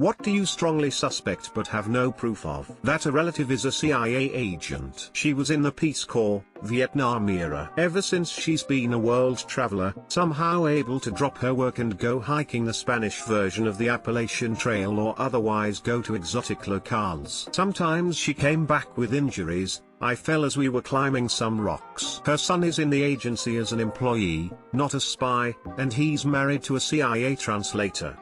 What do you strongly suspect but have no proof of? That a relative is a CIA agent. She was in the Peace Corps, Vietnam era. Ever since she's been a world traveler, somehow able to drop her work and go hiking the Spanish version of the Appalachian Trail or otherwise go to exotic locales. Sometimes she came back with injuries. I fell as we were climbing some rocks. Her son is in the agency as an employee, not a spy, and he's married to a CIA translator.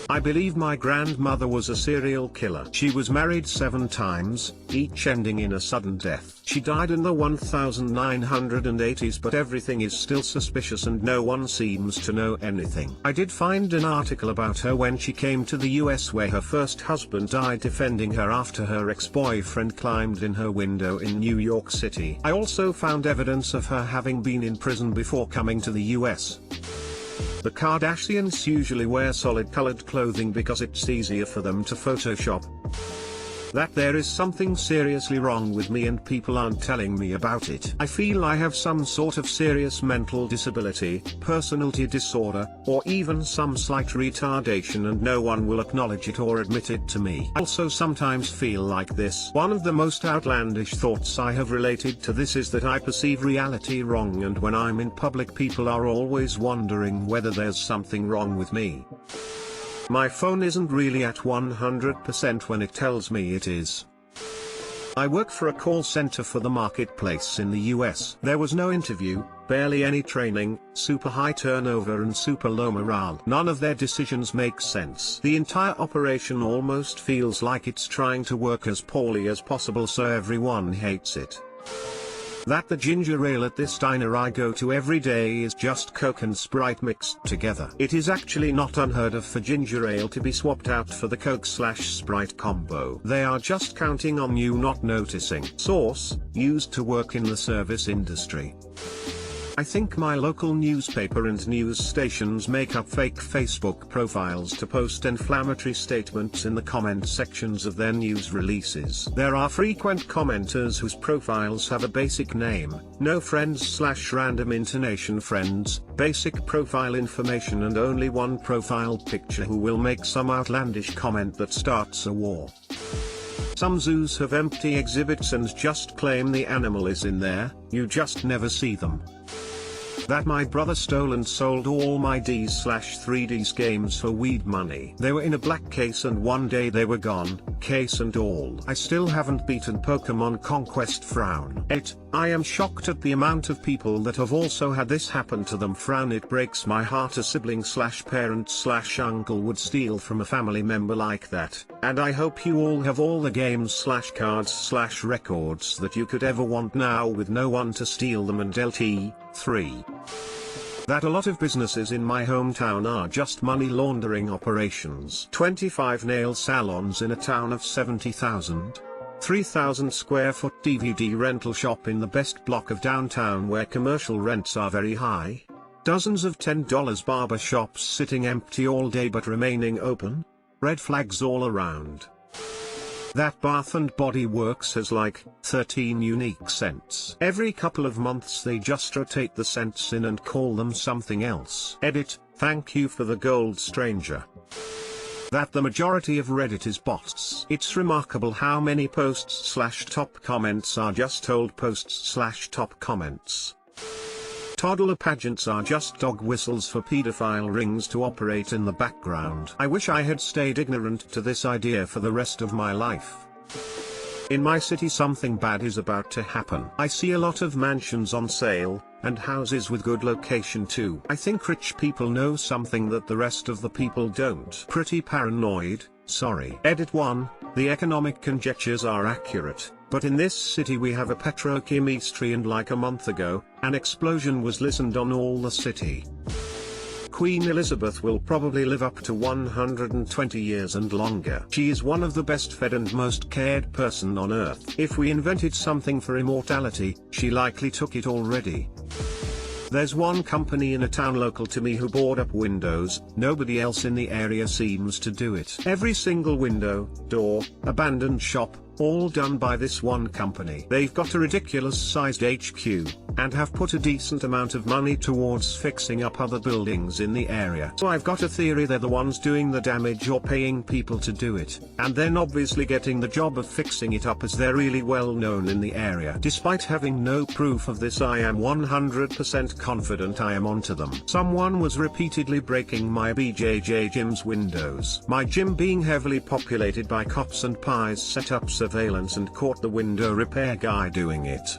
I believe my grandmother was a serial killer. She was married 7 times, each ending in a sudden death. She died in the 1980s, but everything is still suspicious and no one seems to know anything. I did find an article about her when she came to the US where her first husband died defending her after her ex-boyfriend climbed in her window in New York City. I also found evidence of her having been in prison before coming to the US. The Kardashians usually wear solid colored clothing because it's easier for them to Photoshop. That there is something seriously wrong with me and people aren't telling me about it. I feel I have some sort of serious mental disability, personality disorder, or even some slight retardation and no one will acknowledge it or admit it to me. I also sometimes feel like this. One of the most outlandish thoughts I have related to this is that I perceive reality wrong, and when I'm in public people are always wondering whether there's something wrong with me. My phone isn't really at 100% when it tells me it is. I work for a call center for the marketplace in the US. There was no interview, barely any training, super high turnover and super low morale. None of their decisions make sense. The entire operation almost feels like it's trying to work as poorly as possible so everyone hates it. That the ginger ale at this diner I go to every day is just Coke and Sprite mixed together. It is actually not unheard of for ginger ale to be swapped out for the Coke/Sprite combo. They are just counting on you not noticing. Source: used to work in the service industry. I think my local newspaper and news stations make up fake Facebook profiles to post inflammatory statements in the comment sections of their news releases. There are frequent commenters whose profiles have a basic name, no friends/random intonation friends, basic profile information and only one profile picture who will make some outlandish comment that starts a war. Some zoos have empty exhibits and just claim the animal is in there, you just never see them. That my brother stole and sold all my Ds/3Ds games for weed money. They were in a black case and one day they were gone, case and all. I still haven't beaten Pokemon Conquest frown. 8. I am shocked at the amount of people that have also had this happen to them frown. It breaks my heart a sibling/parent/uncle would steal from a family member like that. And I hope you all have all the games/cards/records that you could ever want now with no one to steal them. And LT. 3. That a lot of businesses in my hometown are just money laundering operations. 25 nail salons in a town of 70,000. 3,000 square foot DVD rental shop in the best block of downtown where commercial rents are very high. Dozens of $10 barber shops sitting empty all day but remaining open. Red flags all around. That Bath and Body Works has like 13 unique scents. Every couple of months they just rotate the scents in and call them something else. Edit: thank you for the gold stranger. That the majority of Reddit is bots. It's remarkable how many posts/top comments are just old posts/top comments. Toddler pageants are just dog whistles for pedophile rings to operate in the background. I wish I had stayed ignorant to this idea for the rest of my life. In my city something bad is about to happen. I see a lot of mansions on sale, and houses with good location too. I think rich people know something that the rest of the people don't. Pretty paranoid, sorry. Edit 1, the economic conjectures are accurate. But in this city we have a petrochemistry and like a month ago, an explosion was listened on all the city. Queen Elizabeth will probably live up to 120 years and longer. She is one of the best fed and most cared person on earth. If we invented something for immortality, she likely took it already. There's one company in a town local to me who board up windows, nobody else in the area seems to do it. Every single window, door, abandoned shop, all done by this one company. They've got a ridiculous sized HQ, and have put a decent amount of money towards fixing up other buildings in the area. So I've got a theory they're the ones doing the damage or paying people to do it, and then obviously getting the job of fixing it up as they're really well known in the area. Despite having no proof of this, I am 100% confident I am onto them. Someone was repeatedly breaking my BJJ gym's windows. My gym being heavily populated by cops and pies set up surveillance and caught the window repair guy doing it.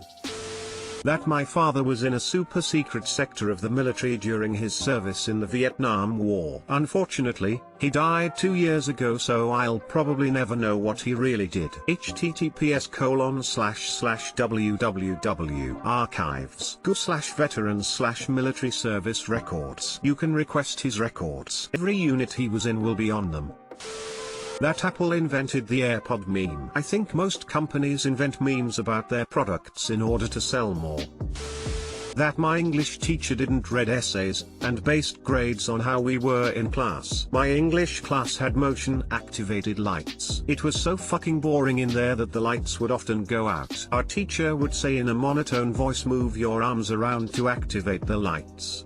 That my father was in a super secret sector of the military during his service in the Vietnam War. Unfortunately, he died 2 years ago, so I'll probably never know what he really did. https://www.archives.gov/veterans/military service records. You can request his records. Every unit he was in will be on them. That Apple invented the AirPod meme. I think most companies invent memes about their products in order to sell more. That my English teacher didn't read essays, and based grades on how we were in class. My English class had motion activated lights. It was so fucking boring in there that the lights would often go out. Our teacher would say in a monotone voice, "Move your arms around to activate the lights."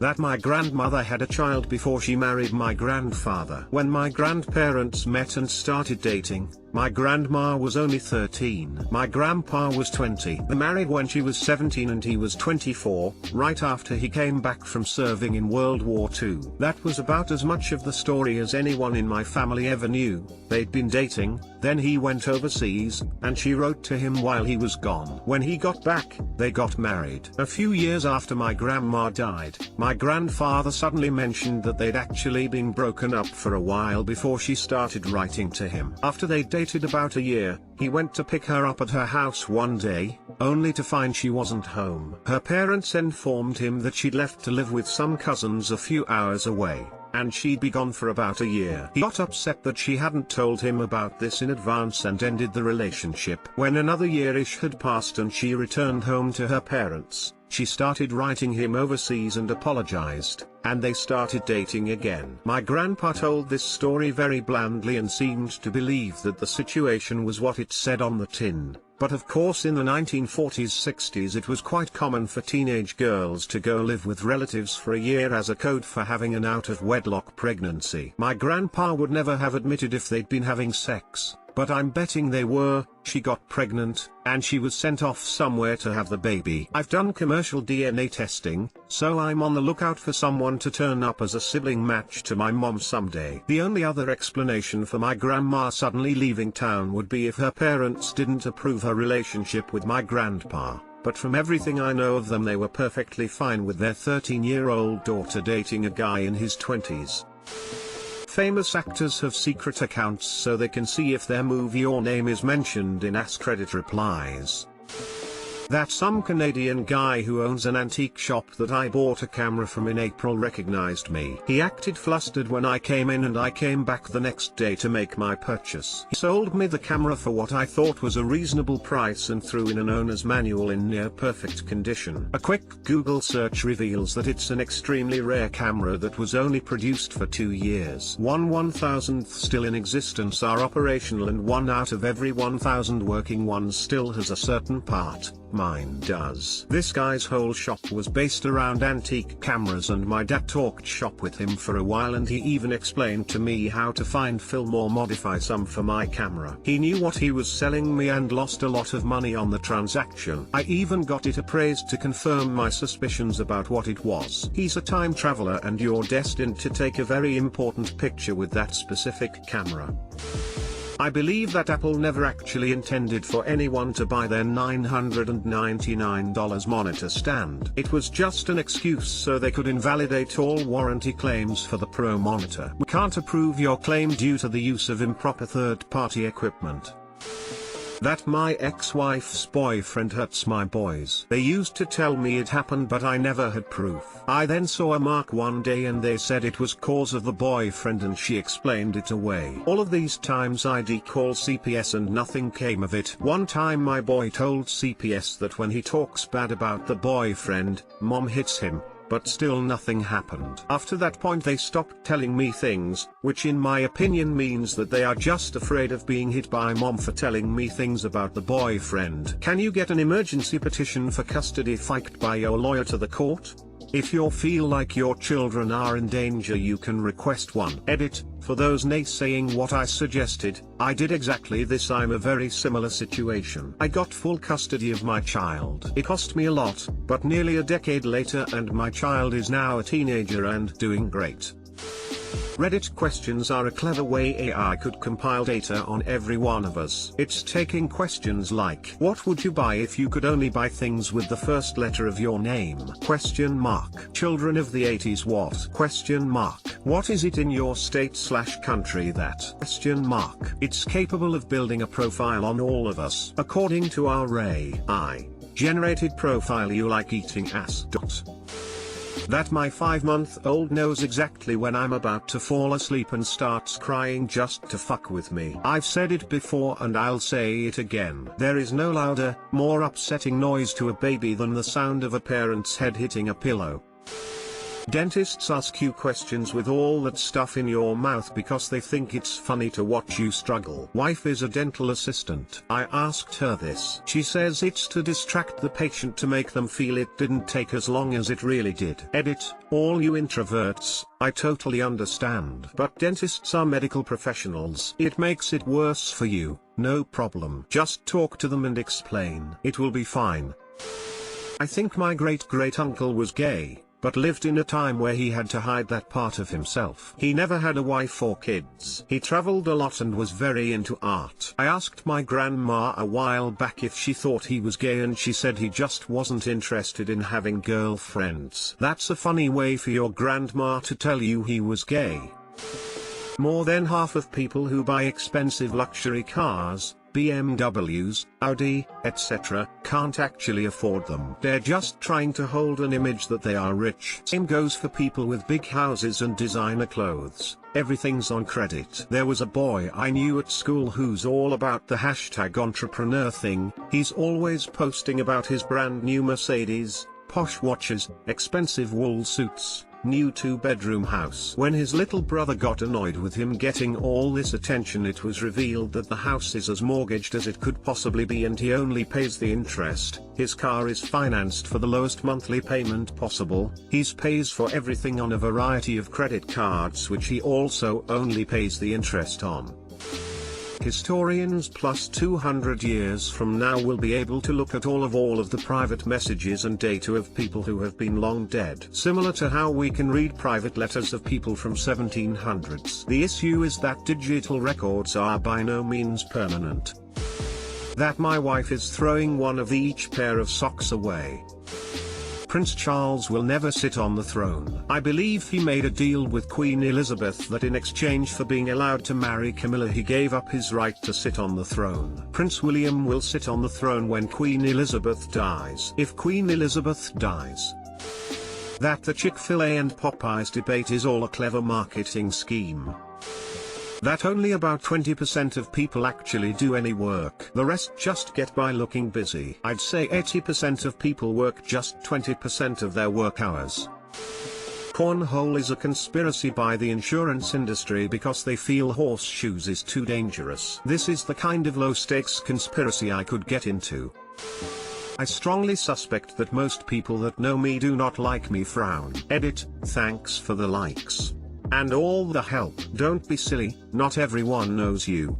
That my grandmother had a child before she married my grandfather. When my grandparents met and started dating, my grandma was only 13. My grandpa was 20. They married when she was 17 and he was 24, right after he came back from serving in World War II. That was about as much of the story as anyone in my family ever knew. They'd been dating, then he went overseas, and she wrote to him while he was gone. When he got back, they got married. A few years after my grandma died, my grandfather suddenly mentioned that they'd actually been broken up for a while before she started writing to him. After they dated about a year, he went to pick her up at her house one day, only to find she wasn't home. Her parents informed him that she'd left to live with some cousins a few hours away, and she'd be gone for about a year. He got upset that she hadn't told him about this in advance and ended the relationship. When another year-ish had passed and she returned home to her parents, she started writing him overseas and apologized, and they started dating again. My grandpa told this story very blandly and seemed to believe that the situation was what it said on the tin. But of course in the 1940s-60s it was quite common for teenage girls to go live with relatives for a year as a code for having an out-of-wedlock pregnancy. My grandpa would never have admitted if they'd been having sex, but I'm betting they were. She got pregnant, and she was sent off somewhere to have the baby. I've done commercial DNA testing, so I'm on the lookout for someone to turn up as a sibling match to my mom someday. The only other explanation for my grandma suddenly leaving town would be if her parents didn't approve her relationship with my grandpa. But from everything I know of them, they were perfectly fine with their 13-year-old daughter dating a guy in his 20s. Famous actors have secret accounts so they can see if their movie or name is mentioned in AskReddit replies. That some Canadian guy who owns an antique shop that I bought a camera from in April recognized me. He acted flustered when I came in and I came back the next day to make my purchase. He sold me the camera for what I thought was a reasonable price and threw in an owner's manual in near perfect condition. A quick Google search reveals that it's an extremely rare camera that was only produced for 2 years. 1/1000th still in existence are operational, and 1 out of every 1,000 working ones still has a certain part. Mine does. This guy's whole shop was based around antique cameras, and my dad talked shop with him for a while, and he even explained to me how to find film or modify some for my camera. He knew what he was selling me and lost a lot of money on the transaction. I even got it appraised to confirm my suspicions about what it was. He's a time traveler, and you're destined to take a very important picture with that specific camera. I believe that Apple never actually intended for anyone to buy their $999 monitor stand. It was just an excuse so they could invalidate all warranty claims for the Pro monitor. We can't approve your claim due to the use of improper third-party equipment. That my ex-wife's boyfriend hurts my boys. They used to tell me it happened, but I never had proof. I then saw a mark one day and they said it was cause of the boyfriend, and she explained it away. All of these times I'd call CPS and nothing came of it. One time my boy told CPS that when he talks bad about the boyfriend, mom hits him, but still nothing happened. After that point they stopped telling me things, which in my opinion means that they are just afraid of being hit by mom for telling me things about the boyfriend. Can you get an emergency petition for custody filed by your lawyer to the court? If you feel like your children are in danger you can request one. Edit, for those naysaying what I suggested, I did exactly this. I'm a very similar situation. I got full custody of my child. It cost me a lot, but nearly a decade later and my child is now a teenager and doing great. Reddit questions are a clever way AI could compile data on every one of us. It's taking questions like, what would you buy if you could only buy things with the first letter of your name? Question mark. Children of the 80s what? Question mark. What is it in your state/country that? Question mark. It's capable of building a profile on all of us. According to our AI generated profile, you like eating ass. That my 5-month-old knows exactly when I'm about to fall asleep and starts crying just to fuck with me. I've said it before and I'll say it again. There is no louder, more upsetting noise to a baby than the sound of a parent's head hitting a pillow. Dentists ask you questions with all that stuff in your mouth because they think it's funny to watch you struggle. Wife is a dental assistant. I asked her this. She says it's to distract the patient to make them feel it didn't take as long as it really did. Edit, all you introverts, I totally understand. But dentists are medical professionals. It makes it worse for you, no problem. Just talk to them and explain. It will be fine. I think my great-great-uncle was gay, but lived in a time where he had to hide that part of himself. He never had a wife or kids. He traveled a lot and was very into art. I asked my grandma a while back if she thought he was gay and she said he just wasn't interested in having girlfriends. That's a funny way for your grandma to tell you he was gay. More than half of people who buy expensive luxury cars, BMWs, Audi, etc., can't actually afford them. They're just trying to hold an image that they are rich. Same goes for people with big houses and designer clothes. Everything's on credit. There was a boy I knew at school who's all about the hashtag entrepreneur thing. He's always posting about his brand new Mercedes, posh watches, expensive wool suits, new 2-bedroom house. When his little brother got annoyed with him getting all this attention, it was revealed that the house is as mortgaged as it could possibly be and he only pays the interest. His car is financed for the lowest monthly payment possible. He pays for everything on a variety of credit cards which he also only pays the interest on. Historians plus 200 years from now will be able to look at all of the private messages and data of people who have been long dead. Similar to how we can read private letters of people from 1700s. The issue is that digital records are by no means permanent. That my wife is throwing one of each pair of socks away. Prince Charles will never sit on the throne. I believe he made a deal with Queen Elizabeth that in exchange for being allowed to marry Camilla he gave up his right to sit on the throne. Prince William will sit on the throne when Queen Elizabeth dies. If Queen Elizabeth dies, that the Chick-fil-A and Popeyes debate is all a clever marketing scheme. That only about 20% of people actually do any work. The rest just get by looking busy. I'd say 80% of people work just 20% of their work hours. Cornhole is a conspiracy by the insurance industry because they feel horseshoes is too dangerous. This is the kind of low-stakes conspiracy I could get into. I strongly suspect that most people that know me do not like me. Frown. Edit, thanks for the likes and all the help. Don't be silly, not everyone knows you.